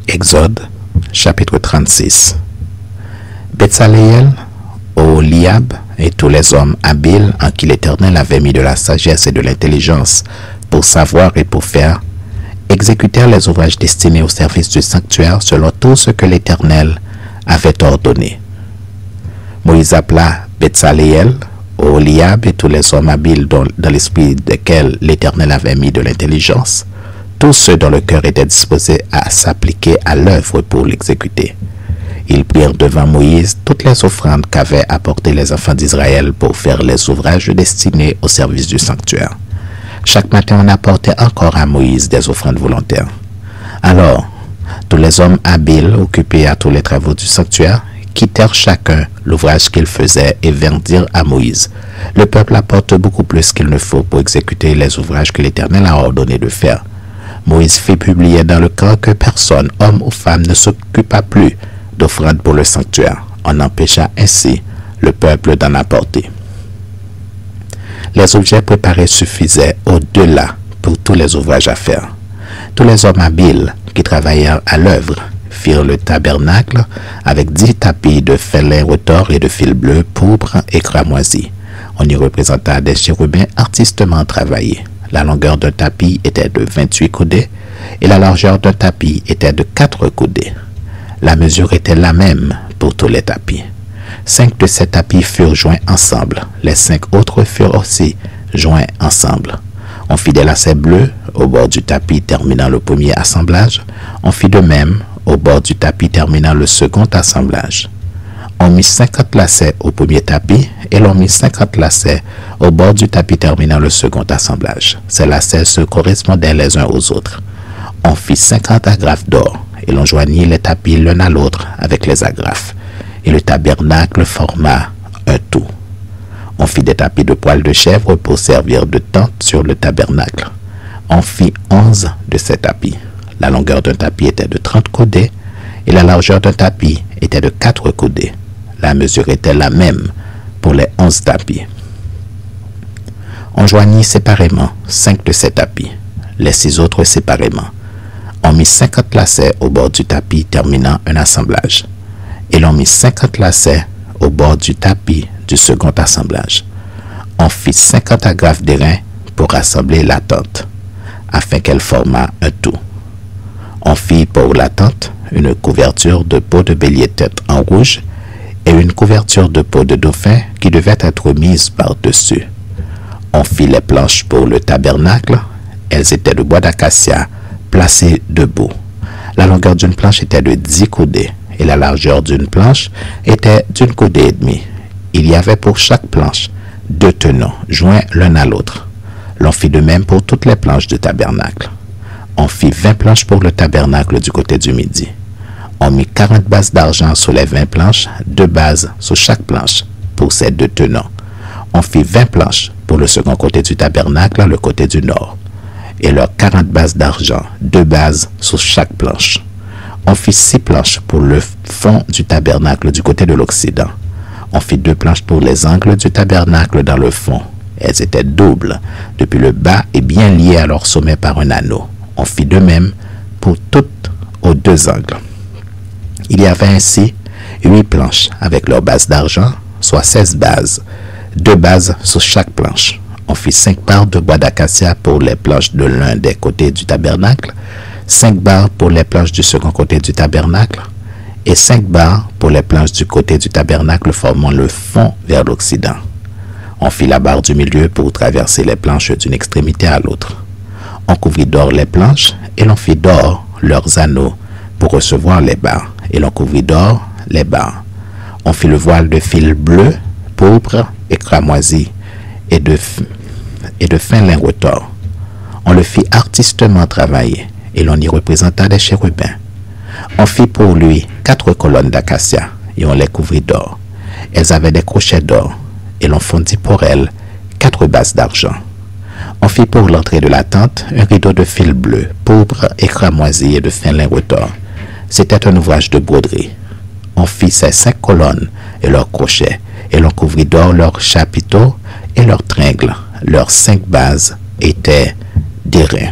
Exode, chapitre 36. Betsaléel, Oholiab et tous les hommes habiles en qui l'Éternel avait mis de la sagesse et de l'intelligence pour savoir et pour faire, exécutèrent les ouvrages destinés au service du sanctuaire selon tout ce que l'Éternel avait ordonné. Moïse appela Betsaléel, Oholiab et tous les hommes habiles dans l'esprit desquels l'Éternel avait mis de l'intelligence, tous ceux dont le cœur était disposé à s'appliquer à l'œuvre pour l'exécuter. Ils prirent devant Moïse toutes les offrandes qu'avaient apportées les enfants d'Israël pour faire les ouvrages destinés au service du sanctuaire. Chaque matin, on apportait encore à Moïse des offrandes volontaires. Alors, tous les hommes habiles occupés à tous les travaux du sanctuaire quittèrent chacun l'ouvrage qu'ils faisaient et vinrent dire à Moïse: « Le peuple apporte beaucoup plus qu'il ne faut pour exécuter les ouvrages que l'Éternel a ordonné de faire. » Moïse fit publier dans le camp que personne, homme ou femme, ne s'occupa plus d'offrandes pour le sanctuaire. On empêcha ainsi le peuple d'en apporter. Les objets préparés suffisaient au-delà pour tous les ouvrages à faire. Tous les hommes habiles qui travaillèrent à l'œuvre firent le tabernacle avec 10 tapis de félin retors et de fil bleu, pourpre et cramoisi. On y représenta des chérubins artistement travaillés. La longueur d'un tapis était de 28 coudées et la largeur d'un tapis était de 4 coudées. La mesure était la même pour tous les tapis. 5 de ces tapis furent joints ensemble. Les 5 autres furent aussi joints ensemble. On fit des lacets bleus au bord du tapis terminant le premier assemblage. On fit de même au bord du tapis terminant le second assemblage. On mit 50 lacets au premier tapis et l'on mit 50 lacets au bord du tapis terminant le second assemblage. Ces lacets se correspondaient les uns aux autres. On fit 50 agrafes d'or et l'on joignit les tapis l'un à l'autre avec les agrafes. Et le tabernacle forma un tout. On fit des tapis de poils de chèvre pour servir de tente sur le tabernacle. On fit 11 de ces tapis. La longueur d'un tapis était de 30 coudées et la largeur d'un tapis était de 4 coudées. La mesure était la même pour les 11 tapis. On joignit séparément 5 de ces tapis, les 6 autres séparément. On mit 50 lacets au bord du tapis terminant un assemblage. Et l'on mit 50 lacets au bord du tapis du second assemblage. On fit 50 agrafes d'airain pour assembler la tente, afin qu'elle formât un tout. On fit pour la tente une couverture de peau de bélier tête en rouge et une couverture de peau de dauphin qui devait être mise par-dessus. On fit les planches pour le tabernacle. Elles étaient de bois d'acacia placées debout. La longueur d'une planche était de 10 coudées et la largeur d'une planche était d'une coudée et demie. Il y avait pour chaque planche 2 tenons joints l'un à l'autre. L'on fit de même pour toutes les planches du tabernacle. On fit 20 planches pour le tabernacle du côté du midi. On mit 40 bases d'argent sur les 20 planches, 2 bases sur chaque planche pour ces 2 tenons. On fit 20 planches pour le second côté du tabernacle, le côté du nord, et leurs 40 bases d'argent, 2 bases sur chaque planche. On fit 6 planches pour le fond du tabernacle du côté de l'Occident. On fit 2 planches pour les angles du tabernacle dans le fond. Elles étaient doubles, depuis le bas et bien liées à leur sommet par un anneau. On fit de même pour toutes aux 2 angles. Il y avait ainsi 8 planches avec leurs bases d'argent, soit 16 bases, 2 bases sur chaque planche. On fit 5 barres de bois d'acacia pour les planches de l'un des côtés du tabernacle, 5 barres pour les planches du second côté du tabernacle et 5 barres pour les planches du côté du tabernacle formant le fond vers l'Occident. On fit la barre du milieu pour traverser les planches d'une extrémité à l'autre. On couvrit d'or les planches et l'on fit d'or leurs anneaux pour recevoir les barres, et l'on couvrit d'or les barres. On fit le voile de fil bleu, pourpre et cramoisi et de fin lin retors. On le fit artistement travailler et l'on y représenta des chérubins. On fit pour lui 4 colonnes d'acacia et on les couvrit d'or. Elles avaient des crochets d'or et l'on fondit pour elles 4 bases d'argent. On fit pour l'entrée de la tente un rideau de fil bleu, pourpre et cramoisi et de fin lin retors. C'était un ouvrage de broderie. On fit ces 5 colonnes et leurs crochets, et l'on couvrit d'or leurs chapiteaux et leurs tringles. Leurs 5 bases étaient d'airain.